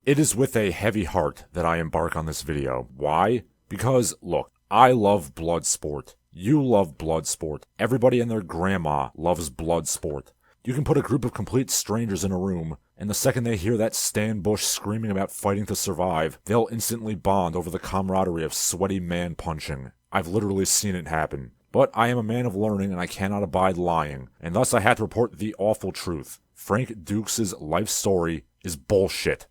It is with a heavy heart that I embark on this video. Why? Because, look, I love Bloodsport. You love Bloodsport. Everybody and their grandma loves Bloodsport. You can put a group of complete strangers in a room, and the second they hear that Stan Bush screaming about fighting to survive, they'll instantly bond over the camaraderie of sweaty man-punching. I've literally seen it happen. But I am a man of learning and I cannot abide lying, and thus I had to report the awful truth. Frank Dux' life story is bullshit.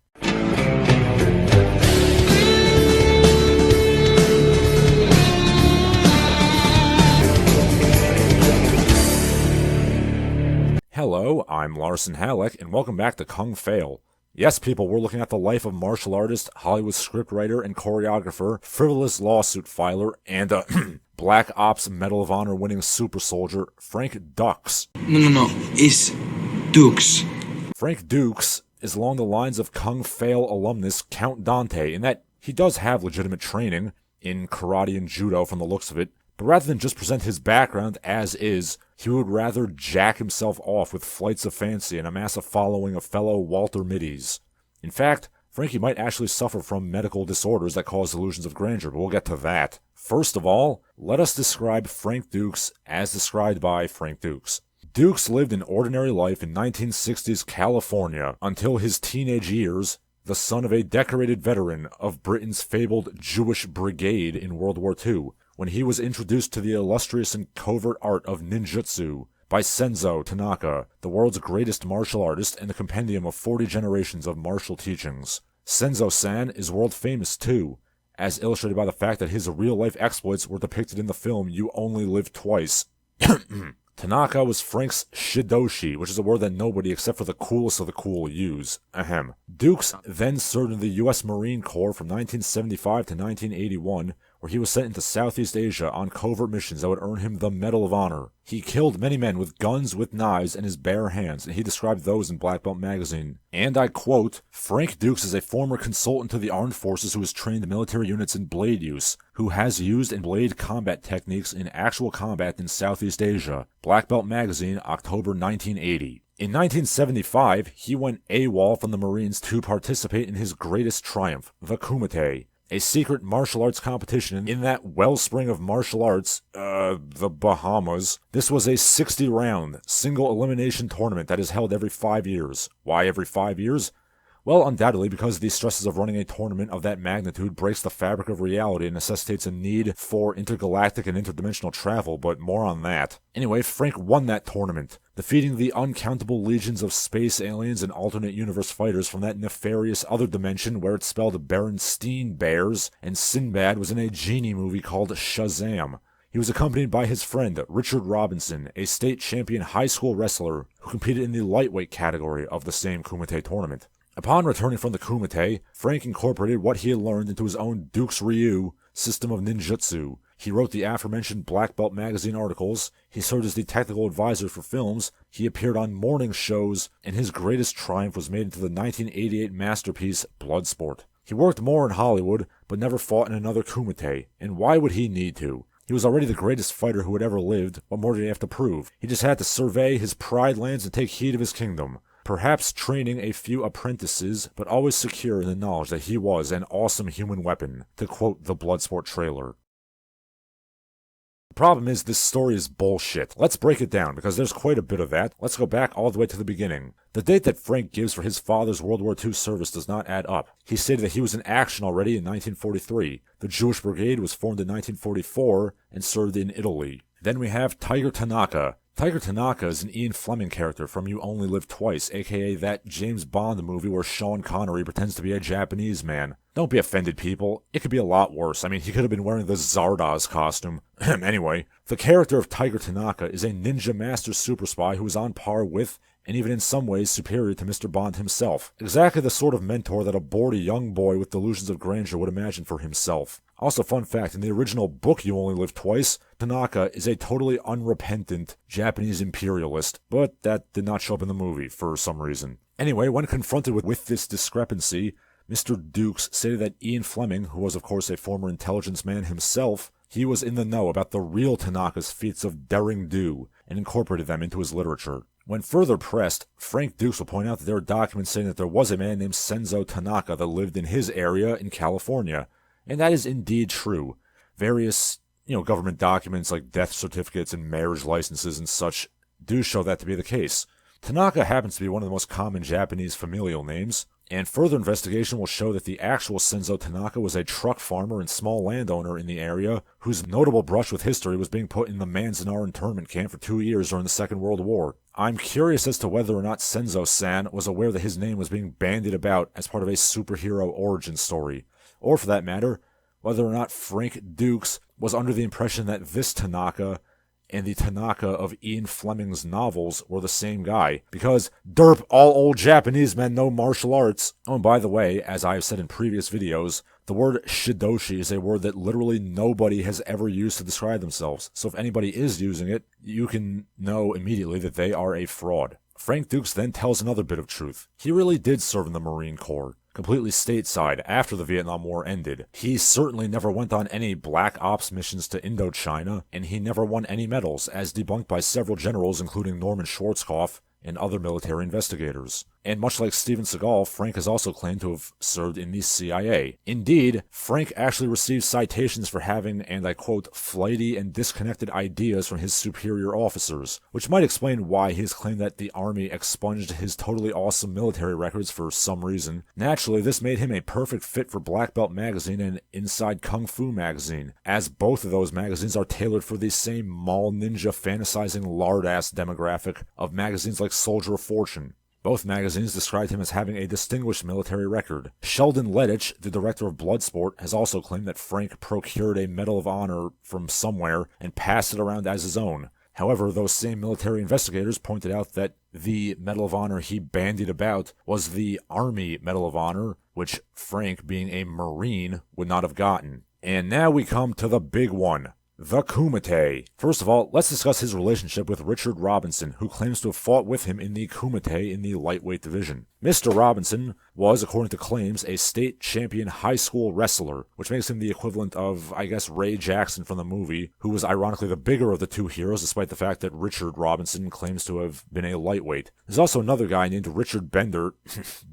Hello, I'm Larson Halleck, and welcome back to Kung Fail. Yes, people, we're looking at the life of martial artist, Hollywood scriptwriter, and choreographer, Frivolous lawsuit filer, and Black Ops Medal of Honor winning super soldier, Frank Dux. No, it's Dux. Frank Dux is along the lines of Kung Fail alumnus Count Dante in that he does have legitimate training in karate and judo from the looks of it, but rather than just present his background as is, he would rather jack himself off with flights of fancy and amass a following of fellow Walter Middies. In fact, Frankie might actually suffer from medical disorders that cause delusions of grandeur, but we'll get to that. First of all, let us describe Frank Dux as described by Frank Dux. Dux lived an ordinary life in 1960s California until his teenage years, the son of a decorated veteran of Britain's fabled Jewish Brigade in World War II, when he was introduced to the illustrious and covert art of ninjutsu by Senzo Tanaka, the world's greatest martial artist and the compendium of 40 generations of martial teachings. Senzo-san is world famous too, as illustrated by the fact that his real-life exploits were depicted in the film You Only Live Twice. Tanaka was Frank's shidoshi, which is a word that nobody except for the coolest of the cool use. Ahem. Dux then served in the U.S. Marine Corps from 1975 to 1981, where he was sent into Southeast Asia on covert missions that would earn him the Medal of Honor. He killed many men with guns, with knives, and his bare hands, and he described those in Black Belt magazine. And I quote, Frank Dux is a former consultant to the armed forces who has trained military units in blade use, who has used and blade combat techniques in actual combat in Southeast Asia. Black Belt magazine, October 1980. In 1975, he went AWOL from the Marines to participate in his greatest triumph, the Kumite, a secret martial arts competition in that wellspring of martial arts, the Bahamas. This was a 60-round, single elimination tournament that is held every 5 years. Why every 5 years? Well, undoubtedly because the stresses of running a tournament of that magnitude breaks the fabric of reality and necessitates a need for intergalactic and interdimensional travel, but more on that. Anyway, Frank won that tournament, defeating the uncountable legions of space aliens and alternate universe fighters from that nefarious other dimension where it's spelled Berenstein Bears, and Sinbad was in a genie movie called Shazam. He was accompanied by his friend, Richard Robinson, a state champion high school wrestler who competed in the lightweight category of the same Kumite tournament. Upon returning from the Kumite, Frank incorporated what he had learned into his own Dux Ryu system of ninjutsu. He wrote the aforementioned Black Belt magazine articles, he served as the technical advisor for films, he appeared on morning shows, and his greatest triumph was made into the 1988 masterpiece Bloodsport. He worked more in Hollywood, but never fought in another Kumite, and why would he need to? He was already the greatest fighter who had ever lived. What more did he have to prove? He just had to survey his pride lands and take heed of his kingdom. Perhaps training a few apprentices, but always secure in the knowledge that he was an awesome human weapon, to quote the Bloodsport trailer. The problem is this story is bullshit. Let's break it down, because there's quite a bit of that. Let's go back all the way to the beginning. The date that Frank gives for his father's World War II service does not add up. He stated that he was in action already in 1943. The Jewish Brigade was formed in 1944 and served in Italy. Then we have Tiger Tanaka. Tiger Tanaka is an Ian Fleming character from You Only Live Twice, aka that James Bond movie where Sean Connery pretends to be a Japanese man. Don't be offended, people. It could be a lot worse. I mean, he could have been wearing the Zardoz costume. Anyway, the character of Tiger Tanaka is a ninja master super spy who is on par with, and even in some ways superior to Mr. Bond himself. Exactly the sort of mentor that a bored young boy with delusions of grandeur would imagine for himself. Also, fun fact, in the original book You Only Live Twice, Tanaka is a totally unrepentant Japanese imperialist, but that did not show up in the movie for some reason. Anyway, when confronted with this discrepancy, Mr. Dux stated that Ian Fleming, who was of course a former intelligence man himself, he was in the know about the real Tanaka's feats of daring do, and incorporated them into his literature. When further pressed, Frank Dux will point out that there are documents saying that there was a man named Senzo Tanaka that lived in his area in California, and that is indeed true. Various, government documents like death certificates and marriage licenses and such do show that to be the case. Tanaka happens to be one of the most common Japanese familial names, and further investigation will show that the actual Senzo Tanaka was a truck farmer and small landowner in the area whose notable brush with history was being put in the Manzanar internment camp for 2 years during the Second World War. I'm curious as to whether or not Senzo-san was aware that his name was being bandied about as part of a superhero origin story, or for that matter, whether or not Frank Dux was under the impression that this Tanaka and the Tanaka of Ian Fleming's novels were the same guy, because derp, all old Japanese men know martial arts. Oh, and by the way, as I have said in previous videos, the word shidoshi is a word that literally nobody has ever used to describe themselves, so if anybody is using it, you can know immediately that they are a fraud. Frank Dux then tells another bit of truth. He really did serve in the Marine Corps, completely stateside after the Vietnam War ended. He certainly never went on any black ops missions to Indochina, and he never won any medals, as debunked by several generals including Norman Schwarzkopf and other military investigators. And much like Steven Seagal, Frank has also claimed to have served in the CIA. Indeed, Frank actually received citations for having, and I quote, flighty and disconnected ideas from his superior officers, which might explain why he has claimed that the Army expunged his totally awesome military records for some reason. Naturally, this made him a perfect fit for Black Belt Magazine and Inside Kung Fu Magazine, as both of those magazines are tailored for the same mall ninja fantasizing lard-ass demographic of magazines like Soldier of Fortune. Both magazines described him as having a distinguished military record. Sheldon Lettich, the director of Bloodsport, has also claimed that Frank procured a Medal of Honor from somewhere and passed it around as his own. However, those same military investigators pointed out that the Medal of Honor he bandied about was the Army Medal of Honor, which Frank, being a Marine, would not have gotten. And now we come to the big one. The Kumite. First of all, let's discuss his relationship with Richard Robinson, who claims to have fought with him in the Kumite in the lightweight division. Mr. Robinson was, according to claims, a state champion high school wrestler, which makes him the equivalent of, I guess, Ray Jackson from the movie, who was ironically the bigger of the two heroes, despite the fact that Richard Robinson claims to have been a lightweight. There's also another guy named Richard Bender,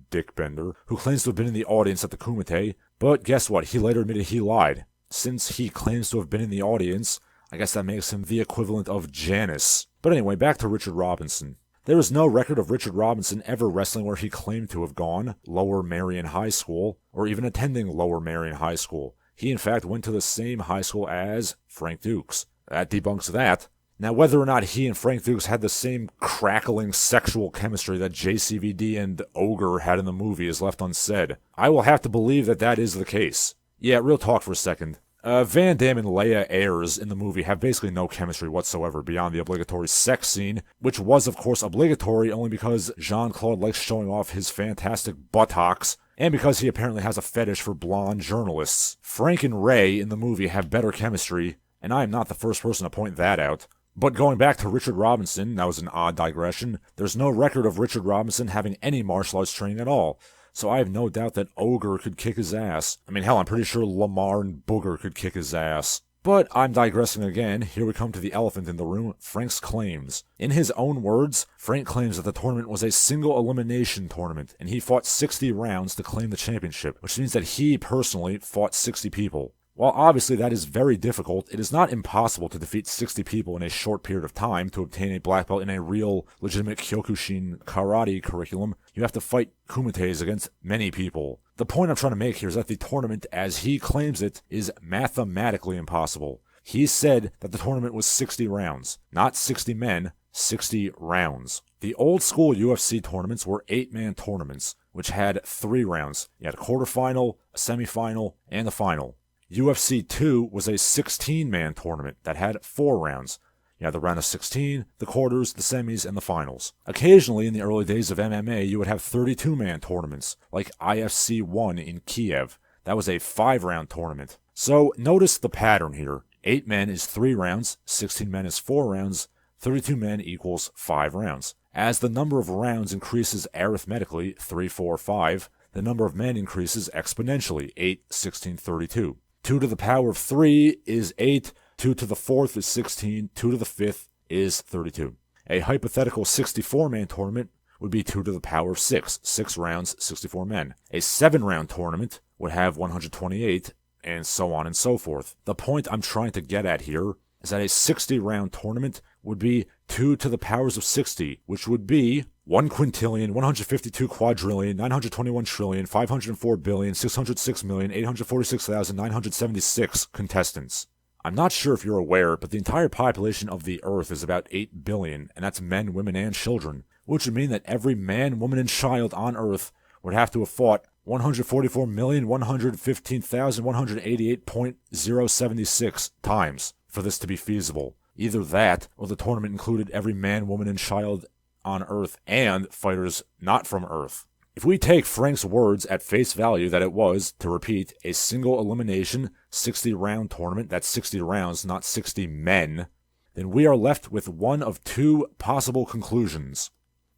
Dick Bender, who claims to have been in the audience at the Kumite, but guess what? He later admitted he lied. Since he claims to have been in the audience, I guess that makes him the equivalent of Janice. But anyway, back to Richard Robinson. There is no record of Richard Robinson ever wrestling where he claimed to have gone, Lower Marion High School, or even attending Lower Marion High School. He in fact went to the same high school as Frank Dux. That debunks that. Now, whether or not he and Frank Dux had the same crackling sexual chemistry that JCVD and Ogre had in the movie is left unsaid. I will have to believe that that is the case. Yeah, real talk for a second. Van Damme and Leia Ayres in the movie have basically no chemistry whatsoever beyond the obligatory sex scene, which was of course obligatory only because Jean-Claude likes showing off his fantastic buttocks, and because he apparently has a fetish for blonde journalists. Frank and Ray in the movie have better chemistry, and I am not the first person to point that out. But going back to Richard Robinson, that was an odd digression, there's no record of Richard Robinson having any martial arts training at all. So I have no doubt that Ogre could kick his ass. I mean, hell, I'm pretty sure Lamar and Booger could kick his ass. But I'm digressing again. Here we come to the elephant in the room, Frank's claims. In his own words, Frank claims that the tournament was a single elimination tournament, and he fought 60 rounds to claim the championship, which means that he personally fought 60 people. While obviously that is very difficult, it is not impossible to defeat 60 people in a short period of time to obtain a black belt in a real, legitimate Kyokushin karate curriculum. You have to fight kumites against many people. The point I'm trying to make here is that the tournament, as he claims it, is mathematically impossible. He said that the tournament was 60 rounds, not 60 men, 60 rounds. The old school UFC tournaments were 8-man tournaments, which had 3 rounds. You had a quarterfinal, a semifinal, and a final. UFC 2 was a 16-man tournament that had 4 rounds. You had the round of 16, the quarters, the semis, and the finals. Occasionally, in the early days of MMA, you would have 32-man tournaments, like IFC 1 in Kiev. That was a 5-round tournament. So, notice the pattern here. 8 men is 3 rounds, 16 men is 4 rounds, 32 men equals 5 rounds. As the number of rounds increases arithmetically, 3, 4, 5, the number of men increases exponentially, 8, 16, 32. 2 to the power of 3 is 8, 2 to the 4th is 16, 2 to the 5th is 32. A hypothetical 64-man tournament would be 2 to the power of 6. 6 rounds, 64 men. A 7-round tournament would have 128, and so on and so forth. The point I'm trying to get at here is that a 60-round tournament would be 2 to the powers of 60, which would be 1 quintillion, 152 quadrillion, 921 trillion, 504 billion, 606 million, 846,976 contestants. I'm not sure if you're aware, but the entire population of the Earth is about 8 billion, and that's men, women, and children, which would mean that every man, woman, and child on Earth would have to have fought 144,115,188.076 times for this to be feasible. Either that, or the tournament included every man, woman, and child on Earth and fighters not from Earth. If we take Frank's words at face value that it was, to repeat, a single elimination 60-round tournament, that's 60 rounds, not 60 men, then we are left with one of 2 possible conclusions.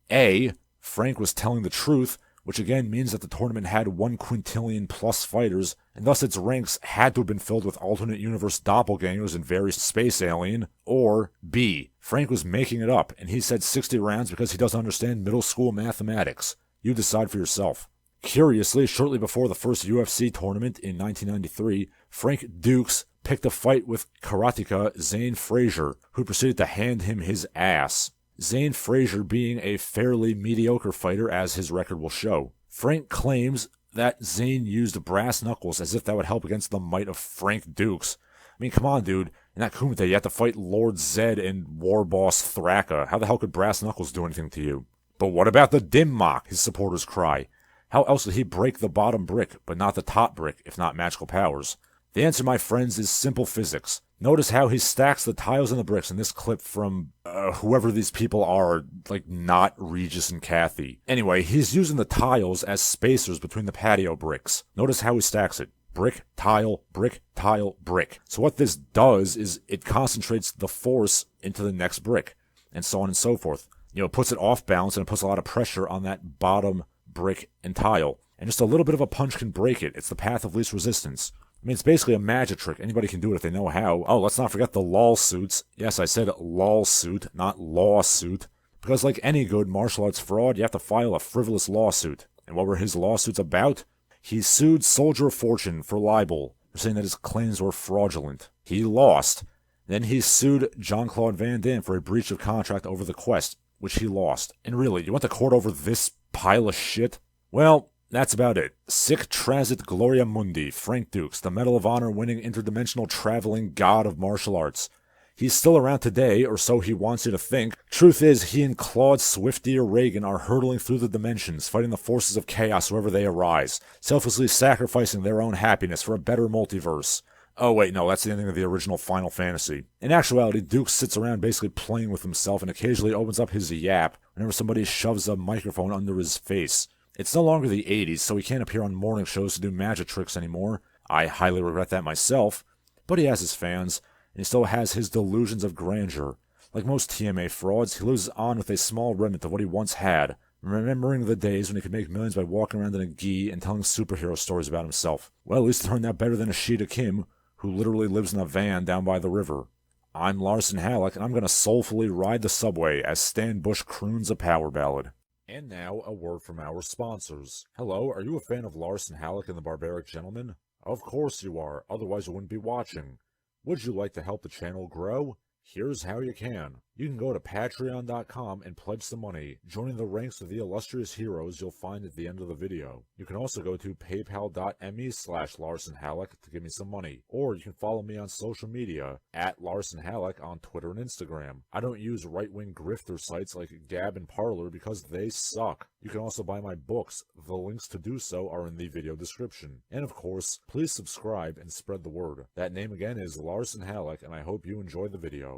A, Frank was telling the truth, which again means that the tournament had 1 quintillion plus fighters, and thus its ranks had to have been filled with alternate universe doppelgangers and various space alien. Or B, Frank was making it up, and he said 60 rounds because he doesn't understand middle school mathematics. You decide for yourself. Curiously, shortly before the first UFC tournament in 1993, Frank Dux picked a fight with karateka Zane Frazier, who proceeded to hand him his ass. Zane Frazier being a fairly mediocre fighter, as his record will show. Frank claims that Zane used brass knuckles as if that would help against the might of Frank Dux. I mean, come on, dude. In that Kumite, you have to fight Lord Zed and War Boss Thraka. How the hell could brass knuckles do anything to you? But what about the debunked, his supporters cry. How else did he break the bottom brick, but not the top brick, if not magical powers? The answer, my friends, is simple physics. Notice how he stacks the tiles and the bricks in this clip from whoever these people are, like not Regis and Kathy. Anyway, he's using the tiles as spacers between the patio bricks. Notice how he stacks it. Brick, tile, brick, tile, brick. So what this does is it concentrates the force into the next brick, and so on and so forth. You know, it puts it off balance and it puts a lot of pressure on that bottom brick and tile. And just a little bit of a punch can break it. It's the path of least resistance. I mean, it's basically a magic trick. Anybody can do it if they know how. Oh, let's not forget the lawsuits. Yes, I said lawsuit, not lawsuit. Because like any good martial arts fraud, you have to file a frivolous lawsuit. And what were his lawsuits about? He sued Soldier of Fortune for libel, for saying that his claims were fraudulent. He lost. Then he sued Jean-Claude Van Damme for a breach of contract over the Quest, which he lost. And really, you went to court over this pile of shit? Well, that's about it. Sic transit gloria mundi, Frank Dux, the Medal of Honor winning interdimensional traveling god of martial arts. He's still around today, or so he wants you to think. Truth is, he and Claude Swifty or Reagan are hurtling through the dimensions, fighting the forces of chaos wherever they arise, selflessly sacrificing their own happiness for a better multiverse. Oh wait, no, that's the ending of the original Final Fantasy. In actuality, Dux sits around basically playing with himself and occasionally opens up his yap whenever somebody shoves a microphone under his face. It's no longer the 80s, so he can't appear on morning shows to do magic tricks anymore. I highly regret that myself. But he has his fans, and he still has his delusions of grandeur. Like most TMA frauds, he lives on with a small remnant of what he once had, remembering the days when he could make millions by walking around in a gi and telling superhero stories about himself. Well, at least it turned out better than Ashita Kim, who literally lives in a van down by the river. I'm Larson Halleck, and I'm going to soulfully ride the subway as Stan Bush croons a power ballad. And now, a word from our sponsors. Hello, are you a fan of Larson Halleck and the Barbaric Gentleman? Of course you are, otherwise you wouldn't be watching. Would you like to help the channel grow? Here's how you can. You can go to patreon.com and pledge some money, joining the ranks of the illustrious heroes you'll find at the end of the video. You can also go to paypal.me/LarsonHalleck to give me some money, or you can follow me on social media at Larson Halleck on Twitter and Instagram. I don't use right-wing grifter sites like Gab and Parler because they suck. You can also buy my books. The links to do so are in the video description. And of course, please subscribe and spread the word. That name again is Larson Halleck, and I hope you enjoy the video.